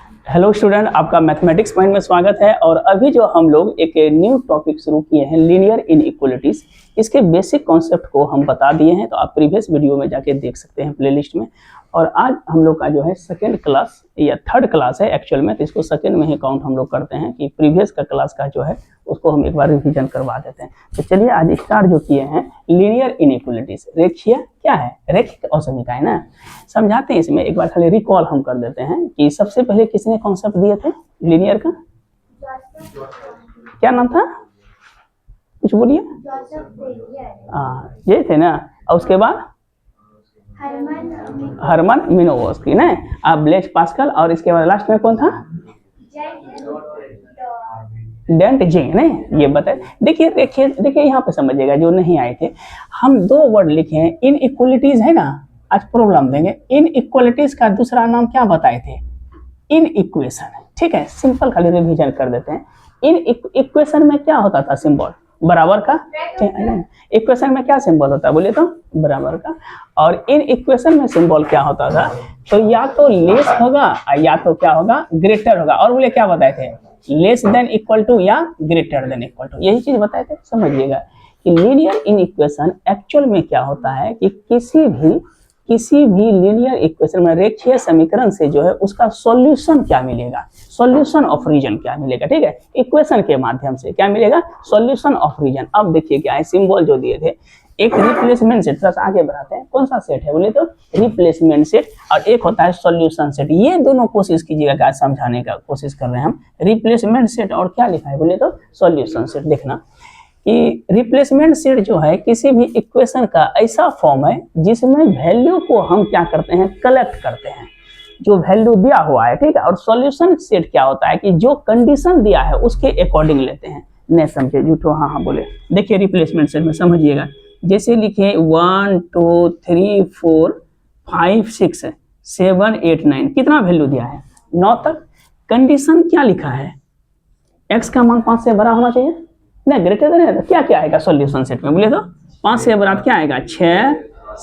Hello student, आपका mathematics point में स्वागत है। और अभी जो हम लोग एक न्यू टॉपिक शुरू किए हैं, लीनियर इनइक्वालिटीज, इसके बेसिक कॉन्सेप्ट को हम बता दिए हैं। तो आप प्रीवियस वीडियो में जाके देख सकते हैं प्लेलिस्ट में। और आज हम लोग का जो है सेकेंड क्लास या थर्ड क्लास है एक्चुअल में, तो इसको सेकेंड में ही काउंट हम लोग करते हैं कि प्रीवियस का क्लास का जो है उसको हम एक बार रिवीजन करवा देते हैं। तो चलिए आज स्टार्ट जो किए हैं लीनियर इनइक्वालिटीज, रेखीय क्या है, रैखिक असमीका है ना, समझाते हैं। इसमें एक बार खाली रिकॉल हम कर देते हैं कि सबसे पहले किसने कॉन्सेप्ट दिए थे लीनियर का, क्या नाम था, कुछ बोलिए। ये थे ना, और उसके बाद हरमन मिनोवस्की ना, अब ब्लेज पास्कल, और इसके बाद लास्ट में कौन था, डेंट जिंग ने। ये बताए, देखिए यहाँ पे समझिएगा जो नहीं आए थे, हम दो वर्ड लिखे हैं, इनइक्वालिटीज है ना। आज प्रॉब्लम देंगे, इनइक्वालिटीज का दूसरा नाम क्या बताए थे, इन इक्वेशन। ठीक है, सिंपल खाली रिवीजन कर देते हैं। इन इक्वेशन में क्या होता था, सिंबल बराबर का। इक्वेशन में क्या सिंबल होता है बोलिए तो, बराबर का। और इन इक्वेशन में सिंबल क्या होता था, तो या तो लेस होगा या तो क्या होगा, ग्रेटर होगा। और बोले क्या बताए थे, लेस देन इक्वल टू या ग्रेटर देन इक्वल टू, यही चीज बताए थे। समझिएगा कि लीनियर इनइक्वेशन एक्चुअल में क्या होता है कि किसी भी लीनियर इक्वेशन में, रेखीय समीकरण से जो है उसका सॉल्यूशन क्या मिलेगा, सॉल्यूशन ऑफ रीजन क्या मिलेगा। ठीक है, इक्वेशन के माध्यम से क्या मिलेगा, सॉल्यूशन ऑफ रीजन। अब देखिए क्या है, सिंबल जो दिए थे, एक रिप्लेसमेंट सेट, थोड़ा सा आगे बढ़ाते हैं, कौन सा सेट है बोले तो रिप्लेसमेंट सेट, और एक होता है सॉल्यूशन सेट। ये दोनों कोशिश कीजिएगा क्या समझाने का कोशिश कर रहे हैं हम, रिप्लेसमेंट सेट और क्या लिखा है बोले तो सॉल्यूशन सेट। देखना कि रिप्लेसमेंट सेट जो है किसी भी इक्वेशन का ऐसा फॉर्म है जिसमें वैल्यू को हम क्या करते हैं, कलेक्ट करते हैं, जो वैल्यू दिया हुआ है। ठीक है, और सॉल्यूशन सेट क्या होता है कि जो कंडीशन दिया है उसके अकॉर्डिंग लेते हैं। नहीं समझे झूठो, हाँ बोले। देखिए रिप्लेसमेंट सेट में समझिएगा, जैसे लिखे 1 2 3 4 5 6 7 8 9, कितना वैल्यू दिया है, 9 तक। कंडीशन क्या लिखा है, x का मान 5 से बड़ा होना चाहिए ना, ग्रेटर देन है। क्या क्या आएगा सॉल्यूशन सेट में बोले तो 5 से बड़ा क्या आएगा, 6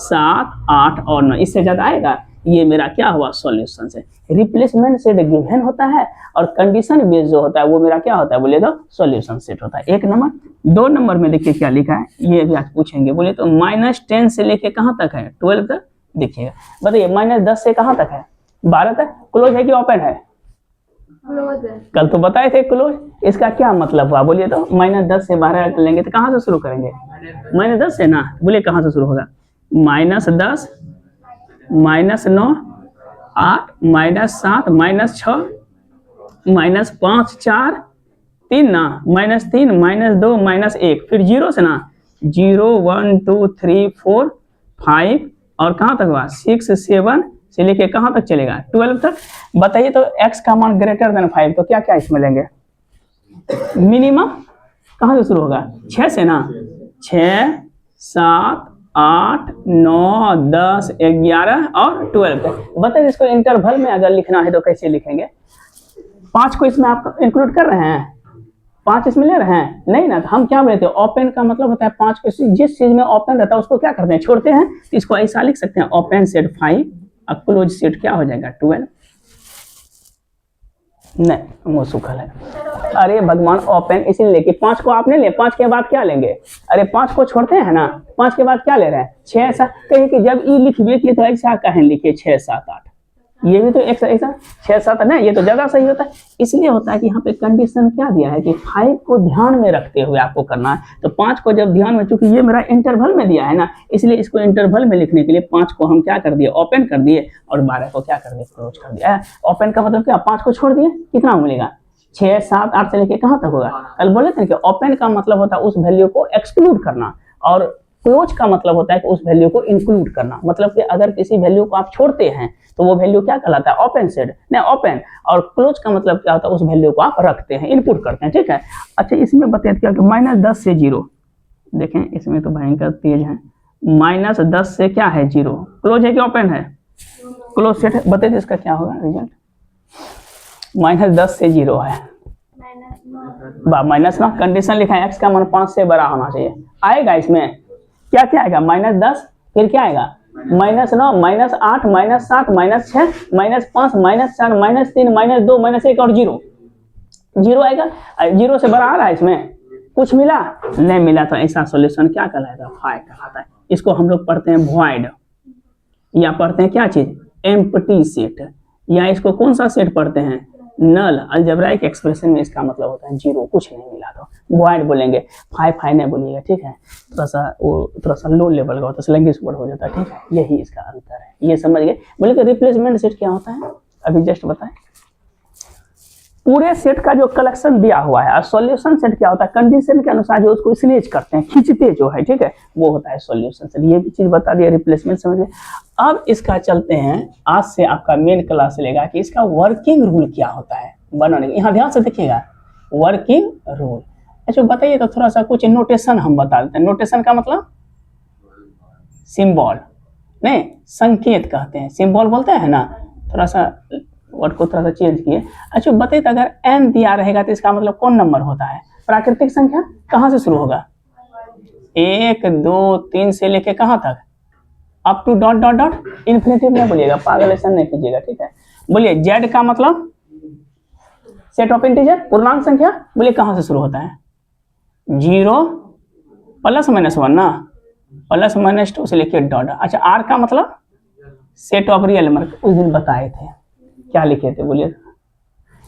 7 8 और 9, इससे ज्यादा आएगा। ये मेरा क्या हुआ, solution set. Replacement set given होता है और कंडीशन बेस्ड जो होता है वो मेरा क्या होता है बोले तो सॉल्यूशन सेट होता है। एक नंबर। 2 नंबर में देखिए क्या लिखा है, ये भी आज पूछेंगे बोले तो -10 से लेके कहाँ तक है, 12 तक। देखिएगा, बताइए -10 से कहाँ तक है, 12 तक। क्लोज है कि ओपन है, कल तो बताए थे क्लोज। इसका क्या मतलब हुआ बोलिए तो, -10 से 12 कर लेंगे तो कहाँ से शुरू करेंगे, -10 से ना, बोलिए कहाँ से शुरू होगा, -10 -9 8 -7 -6 -5 4 3 ना, -3 -2 -1, फिर 0 से ना, 0 1 2 3 4 5 और कहाँ तक हुआ 6 7 से लेके कहाँ तक चलेगा, 12 तक। बताइए तो x का मान ग्रेटर देन 5, तो क्या क्या इसमें लेंगे, मिनिमम कहाँ से शुरू होगा, 6 से ना, 6 7 8 9 10 11 और 12 तक। बताइए इसको इंटरवल में अगर लिखना है तो कैसे लिखेंगे, 5 को इसमें आप इंक्लूड कर रहे हैं, 5 इसमें ले रहे हैं नहीं ना, तो हम क्या बोलते हैं, ओपन का मतलब होता है 5 को, जिस चीज में ओपन रहता है उसको क्या करते हैं, छोड़ते हैं। तो इसको ऐसा लिख सकते हैं, ओपन सेट 5 और क्लोज सेट क्या हो जाएगा 12। नहीं वो सुखल है, अरे भगवान ओपन इसीलिए लेके 5 को आपने ले, 5 के बाद क्या लेंगे, अरे 5 को छोड़ते हैं ना, 5 के बाद क्या ले रहे हैं, 6 7। कहीं कि जब ई लिखिए कि तो ऐसा कहें लिखिए 6 7 8, ये भी तो ऐसा 6 7 ना, ये तो ज्यादा सही होता है। इसलिए होता है कि यहाँ पे कंडीशन क्या दिया है कि 5 को ध्यान में रखते हुए आपको करना है। तो 5 को जब ध्यान में, चूंकि ये मेरा इंटरवल में दिया है ना, इसलिए इसको इंटरवल में लिखने के लिए 5 को हम क्या कर दिए, ओपन कर दिए, और 12 को क्या कर दिए, क्लोज कर दिया। ओपन का मतलब क्या, 5 को छोड़ दिए, कितना मिलेगा, 6 7 8 से लेके कहाँ तक होगा। कल बोले थे कि ओपन का मतलब होता है उस वैल्यू को एक्सक्लूड करना, और क्लोज का मतलब होता है कि उस वैल्यू को इंक्लूड करना। मतलब कि अगर किसी वैल्यू को आप छोड़ते हैं तो वो वैल्यू क्या कहलाता है, ओपन सेट नहीं, ओपन। और क्लोज का मतलब क्या होता है, उस वैल्यू को आप रखते हैं, इनपुट करते हैं। ठीक है, अच्छा इसमें बताइए क्या कि -10 से 0, देखें इसमें तो भयंकर तेज है, -10 से क्या है 0, क्लोज है कि ओपन है, क्लोज सेट है। बताइए इसका क्या होगा रिजल्ट, -10 से 0 है, -9 कंडीशन लिखा है, x का मान 5 से बड़ा होना चाहिए, आएगा इसमें क्या क्या आएगा, -10 फिर क्या आएगा -9 -8 -7 -6 -5 -4 -3 -2 -1 और 0 0 आएगा। 0 से बड़ा आ रहा है, इसमें कुछ मिला नहीं मिला, तो ऐसा सॉल्यूशन क्या कहलाएगा? फाइ कहलाता है। इसको हम लोग पढ़ते हैं वॉइड, या पढ़ते हैं क्या चीज? एम्प्टी सेट, या इसको कौन सा सेट पढ़ते हैं? नल। अलजेब्राइक एक्सप्रेशन में इसका मतलब होता है 0, कुछ नहीं मिला तो वॉइड बोलेंगे। फाइ नहीं बोलिएगा, ठीक है? थोड़ा सा लो लेवल का होता है, लैंग्वेज वर्ड हो जाता है, ठीक है? यही इसका अंतर है, ये समझ गए? बोले कि रिप्लेसमेंट सेट क्या होता है, अभी जस्ट बताएं। पूरे सेट का जो कलेक्शन दिया हुआ है, और सॉल्यूशन सेट क्या होता है? कंडीशन के अनुसार जो उसको स्नेच करते हैं, खींचते जो है, ठीक है, वो होता है सॉल्यूशन सेट। ये भी चीज बता दिया, रिप्लेसमेंट समझ गए। अब इसका चलते हैं, आज से आपका मेन क्लास लेगा कि इसका वर्किंग रूल क्या होता है बनाने का। यहाँ ध्यान से देखिएगा, वर्किंग रूल। अच्छा बताइए तो थोड़ा सा कुछ नोटेशन हम बता देते हैं। नोटेशन का मतलब सिंबल नहीं, संकेत कहते हैं, सिंबल बोलते हैं ना, थोड़ा सा वर्ड को थोड़ा सा चेंज किए। अच्छा बताइए तो अगर n दिया रहेगा तो इसका मतलब कौन नंबर होता है? प्राकृतिक संख्या कहाँ से शुरू होगा? 1 2 3 से लेके कहाँ तक? Up to dot dot dot infinity में बोलिएगा, पागल ऐसा नहीं कीजिएगा, ठीक है? बोलिए z का मतलब सेट ऑफ इंटीजर, पूर्णांक संख्या। बोलिए कहाँ से शुरू होता है? 0 +-1 ना, +-2 से लेके डॉट। अच्छा r का मतलब सेट ऑफ रियल नंबर, उस दिन बताए थे, क्या लिखे थे? बोलिए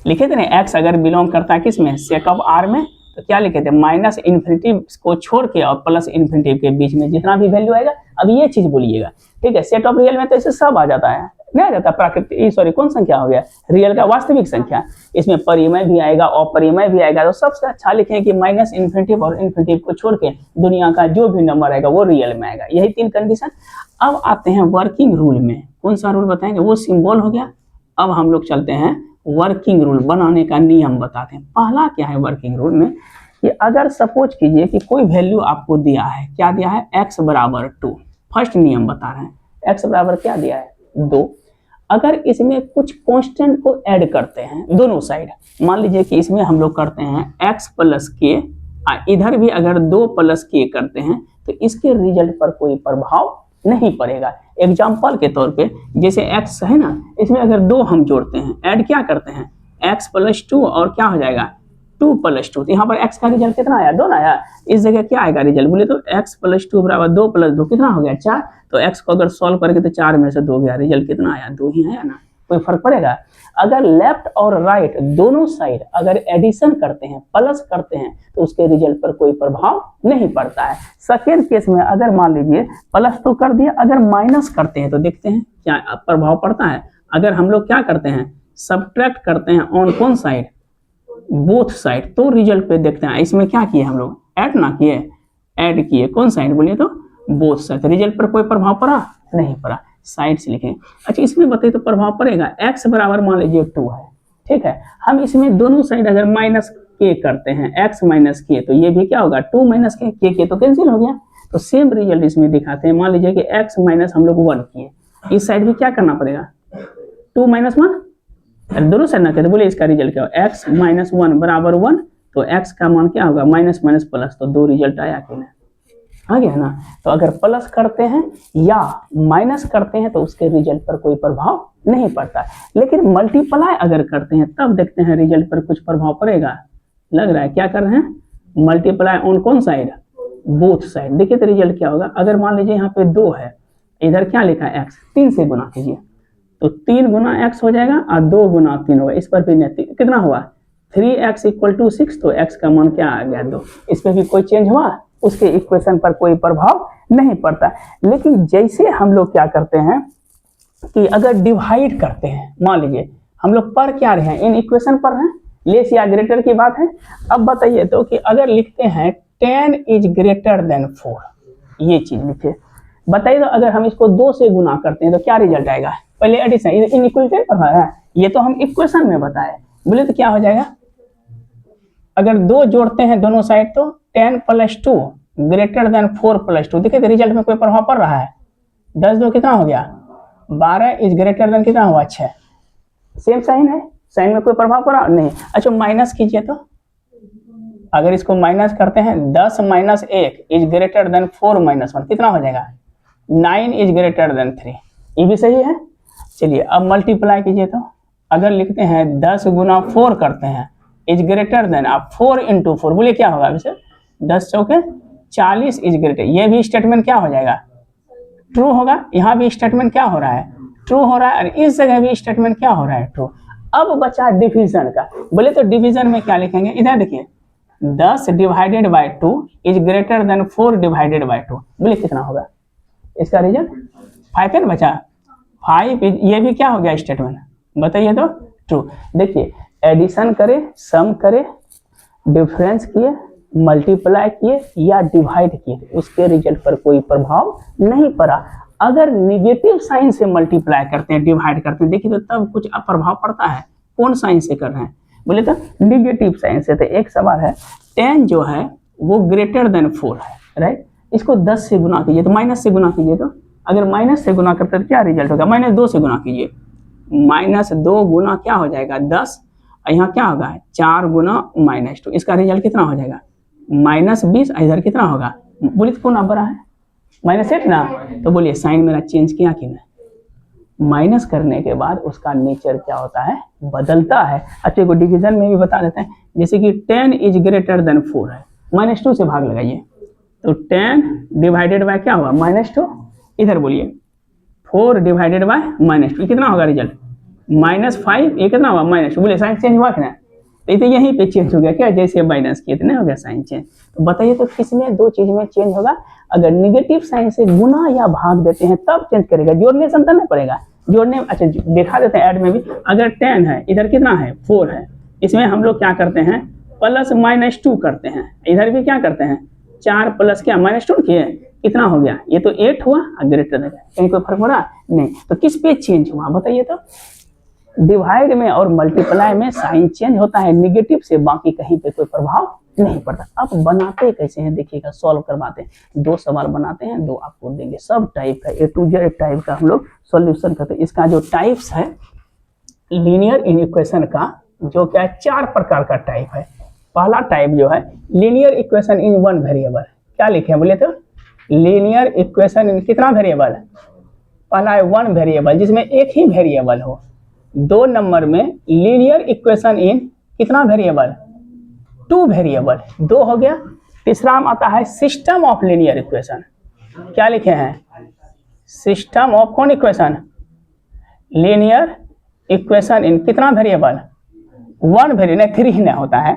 लिखे थे ना, x अगर बिलोंग करता है किस में? सेट ऑफ r में, तो क्या लिखे थे? -इन्फिनिटी को छोड़ के और +इन्फिनिटी के बीच में जितना भी वैल्यू आएगा, अब ये चीज बोलिएगा, ठीक है? सेट ऑफ रियल में तो इसे सब आ जाता है, नहीं आ जाता प्राकृतिक, सॉरी कौन संख्या हो गया? रियल का वास्तविक संख्या। इसमें परिमेय भी आएगा, अपरिमेय भी आएगा, तो सबसे अच्छा लिखें कि -इन्फिनिटी और इन्फिनिटी को छोड़ के दुनिया का जो भी नंबर आएगा वो रियल में आएगा। यही 3 कंडीशन। अब आते हैं वर्किंग रूल में, कौन सा रूल बताएंगे? वो सिंबल हो गया। अब हम लोग चलते हैं वर्किंग रूल बनाने का नियम बताते हैं। पहला क्या है वर्किंग रूल में, कि अगर सपोज कीजिए कि कोई वैल्यू आपको दिया है, क्या दिया है? x बराबर 2। फर्स्ट नियम बता रहे हैं, x बराबर क्या दिया है? 2। अगर इसमें कुछ कांस्टेंट को ऐड करते हैं दोनों साइड, मान लीजिए कि इसमें हम लोग करते हैं x + k, इधर भी अगर 2 + k करते हैं, तो इसके रिजल्ट पर कोई प्रभाव नहीं पड़ेगा। एग्जाम्पल के तौर पे जैसे x है ना, इसमें अगर 2 हम जोड़ते हैं, ऐड क्या करते हैं? x + 2 और क्या हो जाएगा? 2 + 2। तो यहाँ पर x का रिजल्ट कितना आया? 2 आया। इस जगह क्या आएगा रिजल्ट? बोले तो x + 2 बराबर 2 + 2 कितना हो गया? 4। तो x को अगर सॉल्व करके तो 4 में से 2 गया, रिजल्ट कितना आया? 2 ही आया ना, कोई फर्क पड़ेगा? अगर लेफ्ट और राइट दोनों साइड अगर एडिशन करते हैं, प्लस करते हैं, तो उसके रिजल्ट पर कोई प्रभाव नहीं पड़ता है। सेकेंड केस में अगर मान लीजिए प्लस तो कर दिया, अगर माइनस करते हैं तो देखते हैं क्या प्रभाव पड़ता है। अगर हम लोग क्या करते हैं? सब्ट्रैक्ट करते हैं ऑन कौन साइड? बोथ साइड, तो रिजल्ट पे देखते हैं। इसमें क्या किए हम लोग? ऐड ना किए, ऐड किए कौन साइड? बोलिए तो बोथ साइड। रिजल्ट पर कोई प्रभाव पड़ा? नहीं पड़ा। साइड से लिखें। अच्छा इसमें बताइए तो प्रभाव पड़ेगा। x बराबर मान लीजिए 2 है, ठीक है? हम इसमें दोनों साइड अगर -k करते हैं, x - k, तो ये भी क्या होगा? 2 - k तो कैंसिल हो गया। तो सेम रिजल्ट इसमें दिखाते हैं। मान लीजिए कि x माइनस हम लोग 1 किए, इस साइड भी क्या करना पड़ेगा? 2 - 1, दोनों साइड ना कहते। बोले इसका रिजल्ट क्या होगा? x - 1 बराबर 1, तो x का मान क्या होगा? माइनस माइनस प्लस, तो 2 रिजल्ट आया कि ना? आ गया ना? तो अगर प्लस करते हैं या माइनस करते हैं तो उसके रिजल्ट पर कोई प्रभाव नहीं पड़ता। लेकिन मल्टीप्लाई अगर करते हैं तब देखते हैं रिजल्ट पर कुछ प्रभाव पड़ेगा। लग रहा है क्या कर रहे हैं? मल्टीप्लाई ऑन कौन साइड? Both side. देखिए तो रिजल्ट क्या होगा। अगर मान लीजिए यहाँ पे 2 है, इधर क्या लिखा है? x, 3 से गुना कीजिए तो 3 गुना x हो जाएगा और 2 गुना 3 होगा। इस पर भी कितना हुआ? 3x = 6, तो x का मान क्या आ गया? 2। इस पर भी कोई चेंज हुआ? उसके इक्वेशन पर कोई प्रभाव नहीं पड़ता। लेकिन जैसे हम लोग क्या करते हैं कि अगर डिवाइड करते हैं, मान लीजिए हम लोग पढ़ क्या रहे हैं? इन इक्वेशन पर हैं, लेस या ग्रेटर की बात है। अब बताइए तो कि अगर लिखते हैं 10 > 4, ये चीज लिखे। बताइए तो अगर हम इसको 2 से गुना करते हैं तो क्या रिजल्ट आएगा? पहले एडिशन, इनइक्वलिटी पर है, ये तो हम इक्वेशन में बताए। बोले तो क्या हो जाएगा? अगर 2 जोड़ते हैं दोनों साइड तो 10 + 2 > 4 + 2। देखिए रिजल्ट में कोई प्रभाव पड़ रहा है? 10 2 कितना हो गया? 12 इज ग्रेटर देन कितना हुआ? 6। सेम साइन है, साइन में कोई प्रभाव पड़ा नहीं। अच्छा माइनस कीजिए तो अगर इसको माइनस करते हैं 10 - 1 इज ग्रेटर देन 4 - 1 कितना हो जाएगा? 9 इज ग्रेटर देन 3, ये भी सही है। चलिए अब मल्टीप्लाई कीजिए, तो अगर लिखते हैं 10 गुना 4 करते हैं इज ग्रेटर देन, आप 4 इंटू 4 बोलिए क्या होगा अभी से, 10 चौके 40 इज ग्रेटर, ये भी स्टेटमेंट क्या हो जाएगा, ट्रू होगा। यहाँ भी स्टेटमेंट क्या हो रहा है, ट्रू हो रहा है, और इस जगह भी स्टेटमेंट क्या हो रहा है, ट्रू। अब बचा डिवीजन का, बोले तो डिवीजन में क्या लिखेंगे, इधर देखिए 10 divided by 2 is greater then 4 divided by 2, बोले कितना होगा, इसका रिजल्ट 5 है ना बचा, 5, ये भी क्या हो गया स्टेटमेंट, बताइए तो ट्रू। देखिए एडिशन करे, सम करे, डिफरेंस किए, मल्टीप्लाई किए या डिवाइड किए, उसके रिजल्ट पर कोई प्रभाव नहीं पड़ा। अगर निगेटिव साइन से मल्टीप्लाई करते हैं, डिवाइड करते हैं, देखिए तो तब कुछ प्रभाव पड़ता है। कौन साइन से कर रहे हैं, बोले तो निगेटिव साइन से। तो एक सवाल है 10 जो है वो ग्रेटर देन 4 है, राइट। इसको 10 से गुना कीजिए, तो माइनस से गुना कीजिए, तो अगर माइनस से गुना करते तो क्या रिजल्ट होगा, -2 से गुना कीजिए, -2 गुना क्या हो जाएगा 10, और यहाँ क्या होगा 4 गुना -2, इसका रिजल्ट कितना हो जाएगा -20, इधर कितना होगा, बोलिए तो कौन बड़ा है, -8 ना। तो बोलिए साइन मेरा चेंज किया कि नहीं, माइनस करने के बाद उसका नेचर क्या होता है, बदलता है। अच्छा को डिवीजन में भी बता देते हैं, जैसे कि 10 इज ग्रेटर देन 4 है, -2 से भाग लगाइए, तो 10 डिवाइडेड बाय क्या हुआ -2, इधर बोलिए 4 डिवाइडेड बाय -2, कितना होगा रिजल्ट -5, ये कितना हुआ -2, बोले साइन चेंज हुआ कि ना, तो यहीं पे चेंज हो गया क्या, जैसे माइनस किए इतने हो गया साइन चेंज। तो बताइए तो किसमें दो चीज में चेंज होगा, अगर निगेटिव साइन से गुना या भाग देते हैं तब चेंज करेगा, जोड़ने से नहीं पड़ेगा, जोड़ने। अच्छा दिखा देते हैं ऐड में भी, अगर 10 है इधर कितना है 4 है, इसमें हम लोग क्या करते हैं प्लस -2 करते हैं, इधर भी क्या करते हैं 4 प्लस क्या -2 किए, कितना हो गया, ये तो 8 हुआ, ग्रेटर देन, कहीं कोई फर्क पड़ा नहीं। तो किस पे चेंज हुआ बताइए तो, डिवाइड में और मल्टीप्लाई में साइन चेंज होता है निगेटिव से, बाकी कहीं पे कोई प्रभाव नहीं पड़ता। अब बनाते कैसे हैं देखिएगा, सॉल्व करवाते हैं, 2 सवाल बनाते हैं, 2 आपको देंगे, सब टाइप का A to Z टाइप का हम लोग सॉल्यूशन करते हैं। इसका जो टाइप्स है लीनियर इक्वेशन का, जो क्या 4 प्रकार का टाइप है। पहला टाइप जो है लीनियर इक्वेशन इन 1 वेरिएबल, क्या लिखे हैं बोले तो, लीनियर इक्वेशन इन कितना वेरिएबल है, पहला है 1 वेरिएबल जिसमें एक ही वेरिएबल हो। 2 नंबर में लीनियर इक्वेशन इन कितना वेरिएबल, 2 वेरिएबल, 2 हो गया। तीसरा में आता है सिस्टम ऑफ लीनियर इक्वेशन, क्या लिखे हैं सिस्टम ऑफ कौन इक्वेशन, लीनियर इक्वेशन इन कितना वेरिएबल, 1 वेरिएबल, 3 नहीं होता है,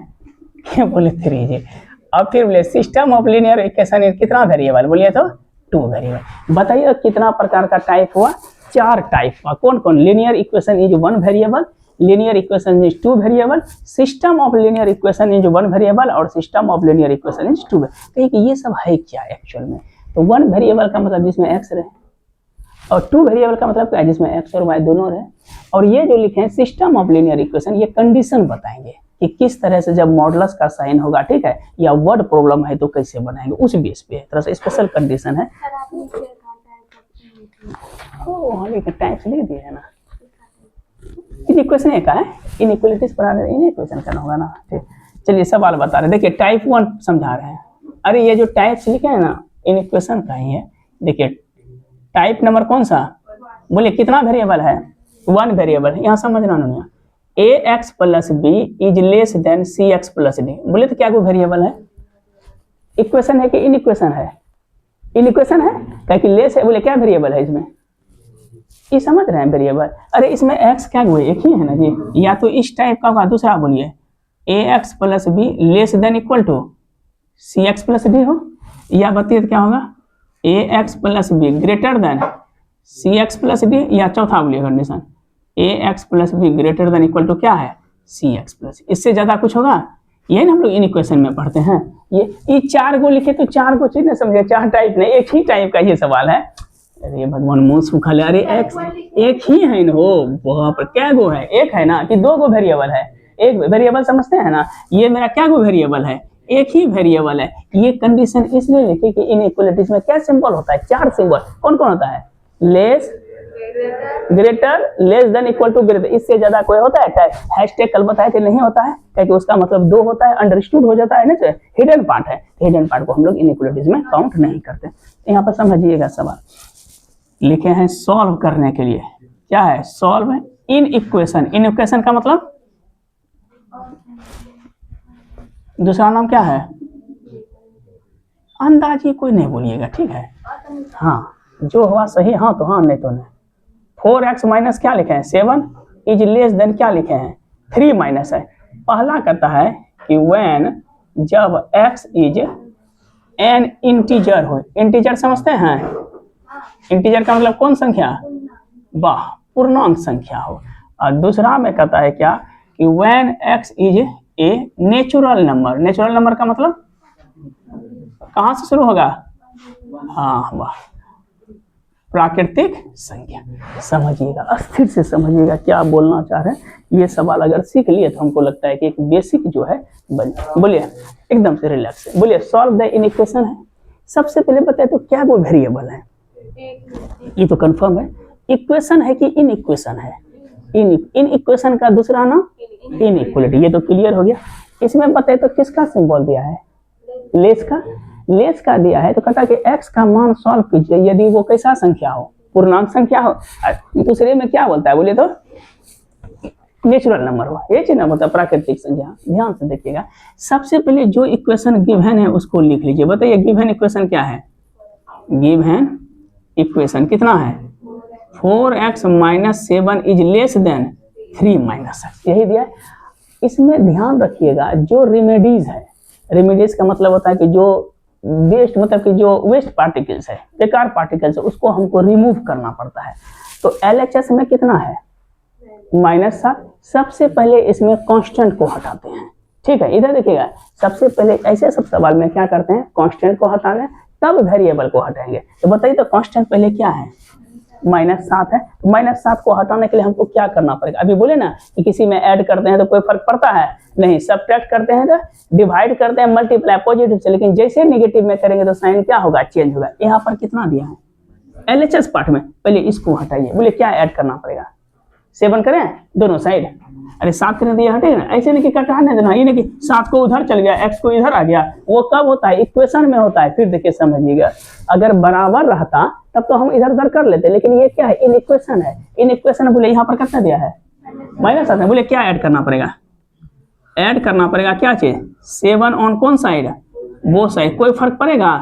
क्या बोले 3 जी। अब फिर बोले system of linear equation in कितना वेरिएबल, बोलिए तो 2 वेरिएबल। बताइए कितना प्रकार का टाइप हुआ, 4 टाइप का। कौन कौन, linear equation is 1 variable, linear equation is 2 variable, system of linear equation is 1 variable, और system of linear equation is 2 variable. तो ये सब है क्या एक्चुअल में, तो 1 वेरिएबल का मतलब जिसमें x रहे, और 2 वेरिएबल का मतलब क्या है जिसमें x और y दोनों रहे। और ये जो लिखे हैं सिस्टम ऑफ लीनियर इक्वेशन, ये कंडीशन बताएंगे कि किस तरह से जब मॉडुलस का साइन होगा, ठीक है, या वर्ड प्रॉब्लम है तो कैसे बनाएंगे, उस बेस पे तरह से स्पेशल कंडीशन है। टाइप्स लिख दिए है ना, इन इक्वेशन का है, इन इक्वलिटीज बना रहे, इन इक्वेशन करना होगा ना, ठीक। चलिए सवाल बता रहे, देखिए टाइप 1 समझा रहे हैं। अरे ये जो टाइप्स लिखे हैं ना इन इक्वेशन का ही है। देखिए टाइप नंबर कौन सा, बोले कितना वेरिएबल है, 1 वेरिएबल। यहाँ समझना नहीं, ax plus B is less than cx plus D, बोले तो क्या कोई वेरिएबल है, इक्वेशन है कि इन इक्वेशन है, इन इक्वेशन है, क्या कि लेस है, बोले क्या वेरिएबल है इसमें, ये समझ रहे हैं वेरिएबल। अरे इसमें x क्या हुए, एक ही है ना जी, या तो इस टाइप का होगा, दूसरा बोलिए ax plus B less than equal to cx plus D हो, या बताइए क्या होगा ax plus B greater than cx plus D, या चौथा बोलिए condition ax plus B greater than equal to क्या है cx प्लस, इससे ज्यादा कुछ होगा, ये ना हम लोग इन इक्वेशन में पढ़ते हैं। ये 4 को लिखे तो 4 को चीज ना समझे, 4 टाइप नहीं, एक ही टाइप का ये सवाल है। अरे भगवान मुंह सूखा ले, अरे x एक ही है ना, हो वहां पर क्या गो है, एक है ना कि 2 गो वेरिएबल है, एक वेरिएबल समझते हैं ना, ये मेरा क्या गो वेरिएबल है, एक ही वेरिएबल है। ये कंडीशन इसलिए लिखे कि इन इक्वलिटीज में क्या सिंबल होता है, 4 सिंबल, कौन कौन होता है, less, greater, less than, equal to, greater, इससे ज्यादा कोई होता है, हैशटैग कल बताया कि नहीं होता है, क्योंकि उसका मतलब 2 होता है, अंडरस्टूड हो जाता है ना, हिडन पार्ट है, हिडन पार्ट को हम लोग इनइक्वलिटीज में काउंट नहीं करते। यहाँ पर समझिएगा सवाल, लिखे हैं सॉल्व करने के लिए। क्या है? Solve in equation. In equation का मतलब दूसरा नाम क्या है? अंदाजी कोई नहीं बोलिएगा, ठीक है? हाँ, जो हुआ सही हाँ तो हाँ, नहीं तो नहीं। 4x माइनस क्या लिखे हैं? 7 इज लेस देन क्या लिखे हैं? 3 माइनस है। पहला कहता है कि व्हेन, जब x इज एन इंटीजर हो। इंटीजर समझते हैं? इंटीजर का मतलब कौन संख्या? वाह, पूर्णांक संख्या हो। और दूसरा में कहता है क्या कि when x is a natural number. Natural number का मतलब कहाँ से शुरू होगा? हाँ वाह, प्राकृतिक संख्या। समझिएगा, अस्थिर से समझिएगा क्या बोलना चाह रहे हैं। ये सवाल अगर सीख लिए तो हमको लगता है कि एक बेसिक जो है बन। बोलिए एकदम से रिलैक्स है। बोलिए सॉल्व द इन इक्वेशन है। सबसे पहले बताए तो क्या वो वेरिएबल है? ये तो कंफर्म है। इक्वेशन है कि इन इक्वेशन है? इन इक्वेशन का दूसरा नाम इनइक्वालिटी। ये तो क्लियर हो गया। इसमें बताए तो किसका सिंबल दिया है? लेस का। लेस का दिया है तो कहता है कि x का मान सॉल्व कीजिए यदि वो कैसा संख्या हो? पूर्णांक संख्या हो। दूसरे में क्या बोलता है? बोलिए तो नेचुरल नंबर हो। ये चीज ना बोलता प्राकृतिक संख्या। ध्यान से देखिएगा। सबसे पहले जो इक्वेशन गिवन है उसको लिख लीजिए। बताइए गिवन इक्वेशन क्या है? गिवन इक्वेशन कितना है? 4x minus 7 is less then 3 minus x, यही दिया है। इसमें ध्यान रखिएगा जो रेमेडीज है, रेमेडीज का मतलब होता है कि जो वेस्ट, मतलब कि जो वेस्ट पार्टिकल्स है, बेकार पार्टिकल्स है, उसको हमको रिमूव करना पड़ता है। तो LHS में कितना है? -7। सबसे पहले इसमें कांस्टेंट को हटाते हैं, ठीक है? इधर देखिएगा, सबसे पहले ऐसे सब सवाल में क्या करते हैं? कांस्टेंट को हटा लें तब वेरिएबल को हटाएंगे। तो बताइए तो कांस्टेंट पहले क्या है? -7 है। तो -7 को हटाने के लिए हमको क्या करना पड़ेगा? अभी बोले ना कि किसी में ऐड करते हैं तो कोई फर्क पड़ता है नहीं, सब्ट्रैक्ट करते हैं तो डिवाइड करते हैं, मल्टीप्लाई पॉजिटिव से, लेकिन जैसे नेगेटिव में करेंगे तो साइन क्या होगा? चेंज होगा। यहाँ पर कितना दिया है? LHS पार्ट में पहले इसको हटाइए। बोले क्या ऐड करना पड़ेगा? 7 करें दोनों साइड। अरे 7 करने दिया हटेगा ना, ऐसे नहीं कि कटाने देना। ये नहीं कि 7 को उधर चल गया, x को इधर आ गया। वो कब होता है? इक्वेशन में होता है। फिर देखिए समझिएगा, अगर बराबर रहता तब तो हम इधर उधर कर लेते, लेकिन ये क्या है? इन इक्वेशन है। इन इक्वेशन बोले यहाँ पर कितना दिया है? -7। बोले क्या ऐड करना पड़ेगा? ऐड करना पड़ेगा क्या चीज? 7 ऑन कौन साइड? वो साइड। कोई फर्क पड़ेगा?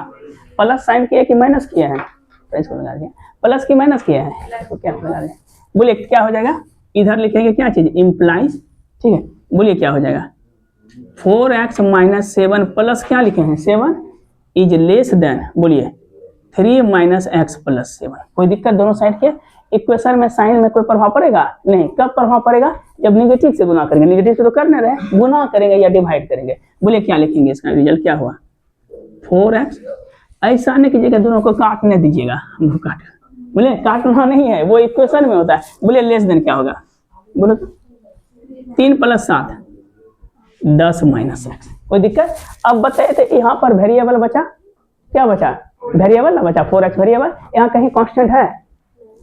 प्लस साइन किया कि माइनस किया है? तो इसको लगा दिया। प्लस की माइनस किया है तो क्या लगा दिया। बोलिए क्या हो जाएगा? इधर लिखेंगे क्या चीज? इम्प्लाइज, ठीक है? बोलिए क्या हो जाएगा? 4x माइनस 7 प्लस क्या लिखे हैं? 7 इज लेस देन, बोलिए 3 माइनस x प्लस 7। कोई दिक्कत? दोनों साइड के इक्वेशन में साइन में कोई प्रभाव पड़ेगा नहीं। कब प्रभाव पड़ेगा? जब निगेटिव से गुना करेंगे। निगेटिव से तो करने रहे, गुना करेंगे या डिवाइड करेंगे। बोले क्या लिखेंगे? इसका रिजल्ट क्या हुआ? 4x। ऐसा नहीं कीजिएगा, दोनों को काटने दीजिएगा। काट, बोले काटना नहीं है, वो इक्वेशन में होता है। बोले लेस देन क्या होगा? बोलो 3 प्लस 7 10 माइनस x। कोई दिक्कत? अब बताए थे यहाँ पर वेरिएबल बचा, क्या बचा? वेरिएबल ना बचा, 4x वेरिएबल। यहाँ कहीं कांस्टेंट है?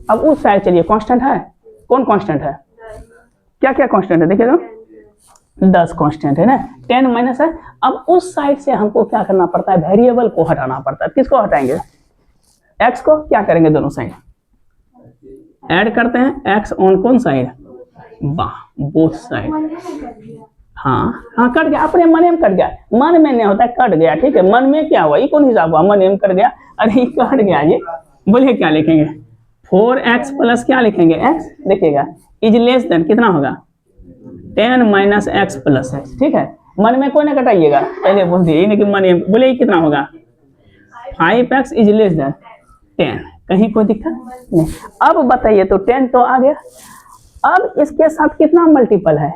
अब उस साइड चलिए, कांस्टेंट है? कौन कांस्टेंट है? क्या क्या कांस्टेंट है? देखिए तो 10 कांस्टेंट है ना, 10 माइनस है। अब उस साइड से हमको क्या करना पड़ता है? वेरिएबल को हटाना पड़ता है। किसको हटाएंगे? x को। क्या करेंगे? दोनों साइड ऐड करते हैं। x ऑन कौन साइड? वाह, बोथ साइड। हाँ हाँ, कट गया। अपने मन में कट गया, मन में नहीं होता, कट गया, ठीक है? मन में क्या हुआ? ये कौन हिसाब हुआ? मन में कट गया। अरे ये कट गया ये। बोलिए क्या लिखेंगे? 4x प्लस क्या लिखेंगे? x। देखिएगा इज लेस देन कितना होगा? 10 माइनस x प्लस x, ठीक है? मन में कोई ना कटाइएगा, पहले बोल दिए नहीं कि मन में। बोले कितना होगा? 5x is less then 10। कहीं कोई दिक्कत नहीं। अब बताइए तो 10 तो आ गया। अब इसके साथ कितना मल्टीपल है?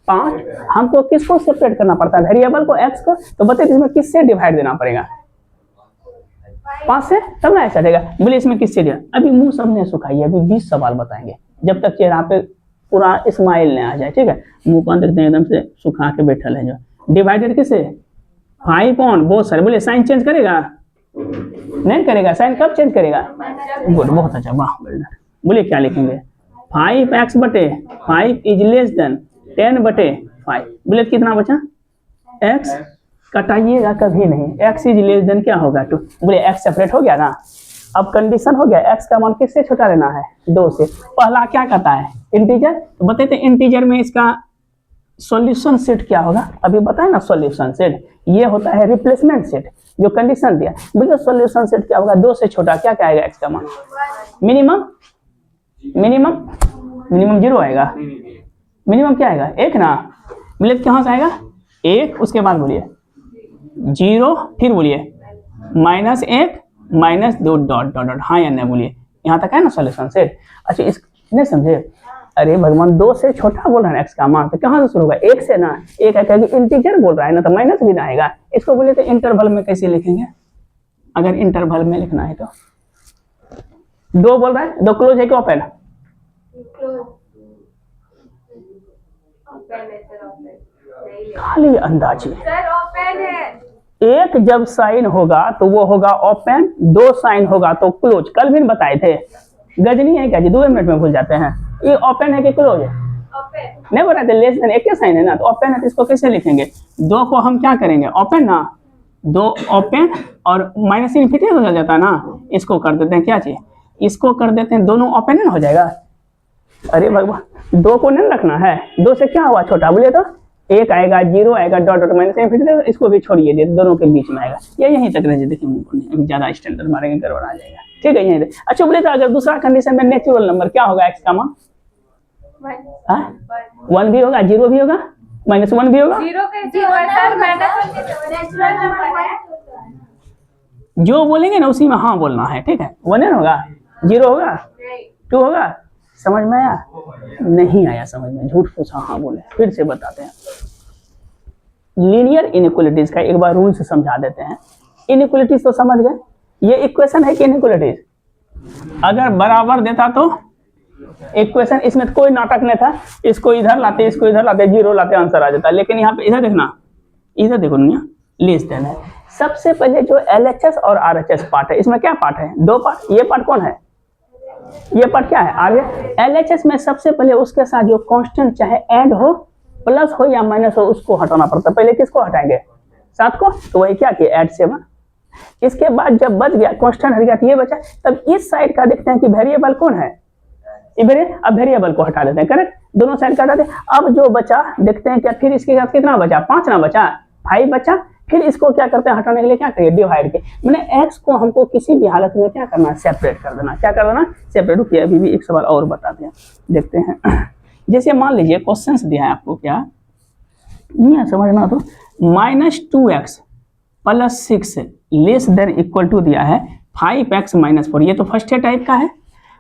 5। हमको किसको सेपरेट करना पड़ता है? वेरिएबल को, x को। तो बताइए इसमें किससे डिवाइड देना पड़ेगा? 5 से, तब ना ऐसा देगा। बोले इसमें किससे दिया? अभी मुंह सबने सुखाइए, अभी 20 सवाल बताएंगे जब तक चेहरा पे पूरा स्माइल नहीं आ जाए, ठीक है? मुंह पर देखते हैं एकदम से सुखा के बैठल है। जो डिवाइडेड किससे? 5 ऑन बहुत सारे। बोले साइन चेंज करेगा? नहीं करेगा। साइन कब चेंज करेगा? गुड, बहुत अच्छा, वाह। बोलिए क्या लिखेंगे? 5x बटे 5 इज लेस देन 10 बटे 5। बोले कितना बचा? x। कटाइएगा कभी नहीं। x इज लेस देन क्या होगा? 2। बोले x सेपरेट हो गया ना, अब कंडीशन हो गया x का मान किससे छोटा लेना है, 2 से। पहला क्या कहता है, इंटीजर, तो बताते इंटीजर में इसका सॉल्यूशन सेट क्या होगा, अभी बताए ना सॉल्यूशन सेट, ये होता है रिप्लेसमेंट सेट, जो कंडीशन दिया। बोलिए सॉल्यूशन सेट क्या होगा, 2 से छोटा क्या क्या आएगा x का मान, मिनिमम मिनिमम मिनिमम 0 आएगा, मिनिमम क्या आएगा 1 ना, बोलिए कहाँ से आएगा 1, उसके बाद बोलिए 0, फिर बोलिए -1 -2 डॉट डॉट डॉट, हाँ या नहीं बोलिए, यहाँ तक है ना सॉल्यूशन सेट। अच्छा इस नहीं समझे, अरे भगवान 2 से छोटा बोल रहा है x का मान, तो कहाँ से शुरू होगा 1 से ना, एक है कि इंटीजर बोल रहा है ना, तो माइनस भी ना आएगा। इसको बोले तो इंटरवल में कैसे लिखेंगे, अगर इंटरवल में लिखना है तो 2 बोल रहा है, 2 क्लोज है कि ओपन, खाली अंदाजी, एक जब साइन होगा तो वो होगा ओपन, 2 साइन होगा तो क्लोज। कल भी बताए थे, गजनी है क्या जी, 2 मिनट में भूल जाते हैं, ये ओपन है कि क्लोज है, नहीं बताए थे, लेस देन एक ही साइन है ना, तो ओपन है, तो इसको कैसे लिखेंगे, 2 को हम क्या करेंगे ओपन ना, 2 ओपन और माइनस इनफिनिटी हो जाता है ना, इसको कर देते हैं क्या चाहिए, इसको कर देते हैं, दोनों ओपन है ना हो जाएगा। अरे भगवान 2 को नहीं रखना है, 2 से क्या हुआ छोटा, बोलिए तो 1 आएगा, 0 आएगा, डॉट डॉट माइनस इनफिनिटी, इसको भी छोड़िए, दोनों के बीच में आएगा, ये यहीं तक रह जाए, देखिए ज्यादा स्टैंडर्ड मारेंगे गड़बड़ आ जाएगा, ठीक है यहीं। अच्छा बोले तो अगर दूसरा कंडीशन में नेचुरल नंबर क्या होगा x का मान, 1 भी होगा, 0 भी होगा, -1 भी होगा, जो बोलेंगे ना उसी में हाँ बोलना है, ठीक है, 1 होगा, 0 होगा, 2 होगा, समझ में आया, नहीं आया समझ में, झूठ पूछा हाँ बोले, फिर से बताते हैं। लीनियर इनइक्वालिटीज का एक बार रूल से समझा देते हैं। इनइक्वालिटीज तो समझ गए, ये इक्वेशन है कि इनइक्वालिटीज, अगर बराबर देता तो इक्वेशन, इसमें कोई नाटक नहीं था, इसको इधर लाते, इसको इधर लाते, 0 लाते, आंसर आ जाता। लेकिन यहाँ पे इधर देखना, इधर देखो ना, लेस देन है। सबसे पहले जो LHS और RHS पार्ट है, इसमें क्या पार्ट है, 2 पार्ट, ये पार्ट कौन है, ये पार्ट क्या है आगे। LHS में सबसे पहले उसके साथ जो कांस्टेंट चाहे ऐड हो, प्लस हो या माइनस हो, उसको हटाना पड़ता है। पहले किसको हटाएंगे, 7 को, तो वही क्या किया ऐड 7। इसके बाद जब बच गया कांस्टेंट हट गया, तो ये बचा, तब इस साइड का देखते हैं कि वेरिएबल कौन है, अब वेरिएबल को हटा देते हैं, करेक्ट, दोनों साइड का हटा देते। अब जो बचा देखते हैं क्या, फिर इसके साथ कितना बचा, 5 ना बचा, 5 बचा, फिर इसको क्या करते हैं, हटाने के लिए क्या करिए, डिवाइड के, मैंने x को हमको किसी भी हालत में क्या करना है, सेपरेट कर देना, क्या कर देना, सेपरेट। रुकिए अभी भी एक सवाल और बताते हैं, देखते हैं। जैसे मान लीजिए क्वेश्चन दिया है आपको, क्या नहीं समझना, तो -2x + 6 less than equal to दिया है 5x - 4, ये तो फर्स्ट टाइप का है।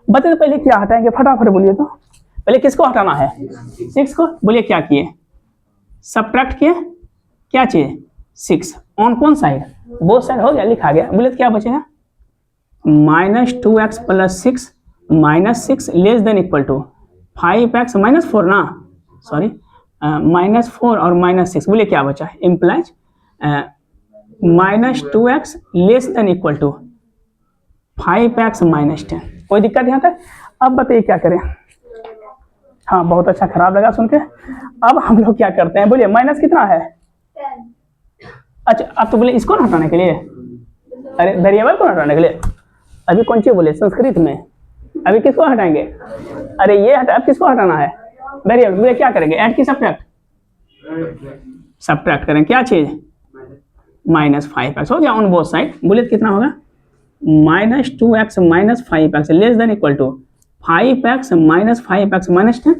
बताइए पहले क्या हटाएंगे, फटाफट बोलिए तो, पहले किसको हटाना है, 6 को, बोलिए क्या किए, सब्ट्रैक्ट किए, क्या चाहिए 6, ऑन कौन साइड, बोथ साइड हो गया, लिखा गया। बोले तो क्या बचेगा, -2x + 6 -6 less than equal to 5x - 4 ना, सॉरी, -4 और -6, बोले क्या बचा, implies -2x less than equal to 5x - 10। कोई दिक्कत यहाँ तक। अब बताइए क्या करें, हाँ बहुत अच्छा, खराब लगा सुन के। अब हम लोग क्या करते हैं, बोलिए माइनस कितना है, 10। अच्छा अब तो बोले इसको ना हटाने के लिए, अरे वेरिएबल को हटाने के लिए, अभी कौन सी बोले संस्कृत में, अभी किसको हटाएंगे, अरे ये हटा, अब किसको हटाना है, वेरिएबल। बोले क्या करेंगे, ऐड की सब्ट्रैक्ट, सब्ट्रैक्ट करें, क्या चीज, -5x हो गया ऑन बोथ साइड। बोले कितना होगा, -2x - 5x less than equal to 5x - 5x - 10,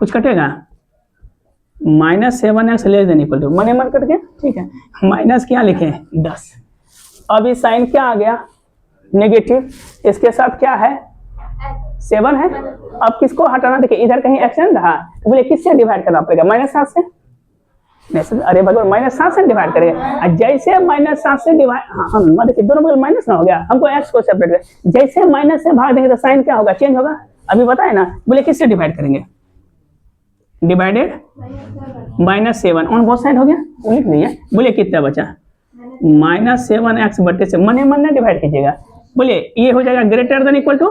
कुछ कटेगा, -7x less than equal to, मन मन कट गया, ठीक है, माइनस क्या लिखे 10। अब इस साइन क्या आ गया, नेगेटिव, इसके साथ क्या है 7 है। अब किसको हटाना, देखिए इधर कहीं एक्शन रहा, तो बोले किससे डिवाइड करना पड़ेगा, -7 से, अरे भगवान -7 से डिवाइड करेगा, जैसे -7 से डिवाइड, हाँ हम देखिए दोनों बगल माइनस ना हो गया, हमको x को सेपरेट कर, जैसे माइनस से भाग देंगे तो साइन क्या होगा, चेंज होगा, अभी बताए ना। बोले किससे डिवाइड करेंगे, डिवाइडेड -7 ऑन बोथ साइड हो गया, वो लिख लीजिए। बोले कितना बचा, -7x बटे से, मन मन ना डिवाइड कीजिएगा। बोले ये हो जाएगा ग्रेटर देन इक्वल टू,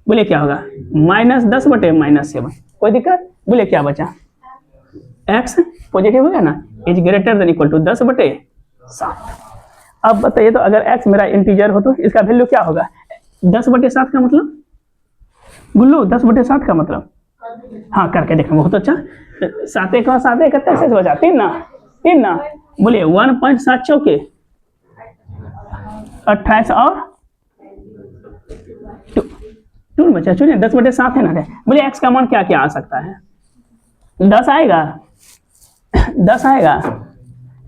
बोले क्या होगा, -10 बटे -7, कोई दिक्कत। बोले क्या बचा, x पॉजिटिव हो गया ना, is greater than equal to 10 बटे 7। अब बताइए तो अगर x मेरा इंटीजर हो तो इसका वैल्यू क्या होगा? 10/7 का मतलब गुल्लू 10/7 का मतलब, हाँ करके देखना बहुत अच्छा। 7 एक 7 इकहत्तर से हो जाए 3 ना बोलिए 1.7 चौके 28 और 2 बचा चुनिए 10/7 है ना। बोलिए x का मान क्या क्या आ सकता है? 10 आएगा 10 आएगा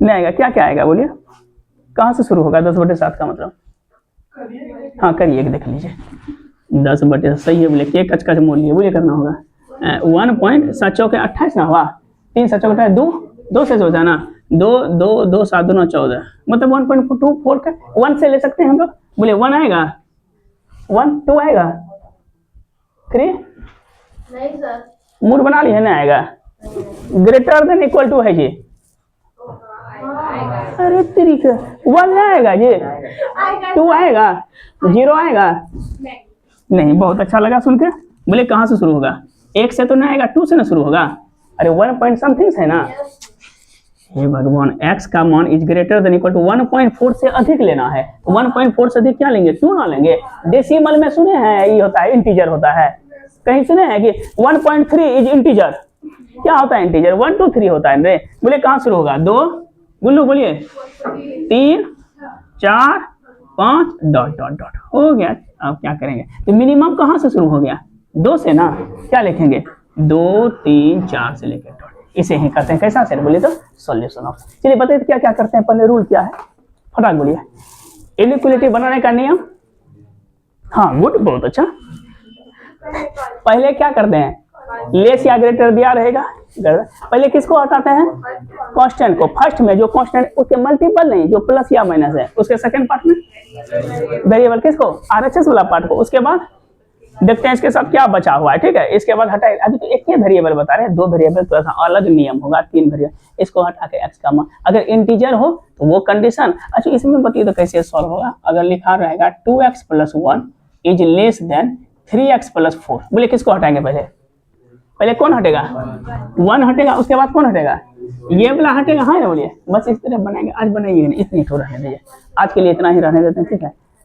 नहीं आएगा, क्या क्या आएगा बोलिए? कहाँ से शुरू होगा 10/7 का मतलब? हाँ करिए देख लीजिए 10/7 सही है बोले एक कच मोड़ लिए बोलिए करना होगा 1.7 चौके 28 ना हुआ 3 7 चौके 2 से हो जाना 2 2 2 7 2 14 मतलब 1.24 का 1 से ले सकते हैं हम लोग। बोले 1 आएगा 1 2 आएगा 3 नहीं सर, मूड बना लिए नहीं आएगा। ग्रेटर देन इक्वल टू है जी। अरे तरीके 1 आएगा जी 2 आएगा 0 आएगा नहीं। बहुत अच्छा लगा सुन के। बोले कहाँ से शुरू होगा? 1 से तो नहीं आएगा 2 से ना शुरू होगा। अरे 1 पॉइंट समथिंग है ना। हे भगवान x का मान is greater than equal to 1.4 से अधिक लेना है तो 1.4 से अधिक क्या लेंगे? 2 ना लेंगे। डेसिमल में सुने हैं ये होता है इंटीजर होता है, कहीं सुने हैं कि 1.3 इज इंटीजर? क्या होता है इंटीजर? 1 2 3 होता है रे। बोले कहाँ शुरू होगा? 2 गुल्लू बोलिए 3 4 5 डॉट डॉट डॉट हो गया। अब क्या करेंगे? तो मिनिमम कहाँ से शुरू हो गया? 2 से ना। क्या लिखेंगे? 2 3 4 से लेकर डॉट। इसे ही करते हैं कैसा सर बोलिए तो सॉल्यूशन ऑफ। चलिए बताइए क्या क्या करते हैं पहले, रूल क्या है फटाक बोलिए। इनइक्वालिटी बनाने का नियम, हाँ गुड बहुत अच्छा। पहले क्या करते हैं? लेस या ग्रेटर दिया रहेगा, पहले किसको हटाते हैं? कांस्टेंट को। फर्स्ट में जो कांस्टेंट उसके मल्टीपल नहीं, जो प्लस या माइनस है उसके सेकंड पार्ट में वेरिएबल किसको? आरएचएस वाला पार्ट को। उसके बाद देखते हैं इसके साथ क्या बचा हुआ है, ठीक है। इसके बाद हटाए, अभी तो एक ही वेरिएबल बता रहे हैं, 2 वेरिएबल थोड़ा सा अलग नियम होगा, 3 वेरिएबल। इसको हटा के x का मान अगर इंटीजर हो तो वो कंडीशन। अच्छा इसमें बताइए तो कैसे सॉल्व होगा? अगर लिखा रहेगा 2x + 1 is less then 3x + 4। बोले किसको हटाएंगे? पहले कौन हटेगा? 1 हटेगा, उसके बाद कौन हटेगा? ये वाला हटेगा। हाँ बोलिए बस इस तरह बनाएंगे। आज बनाइए इतनी तो रहने दीजिए, आज के लिए इतना ही रहने देते हैं, ठीक है।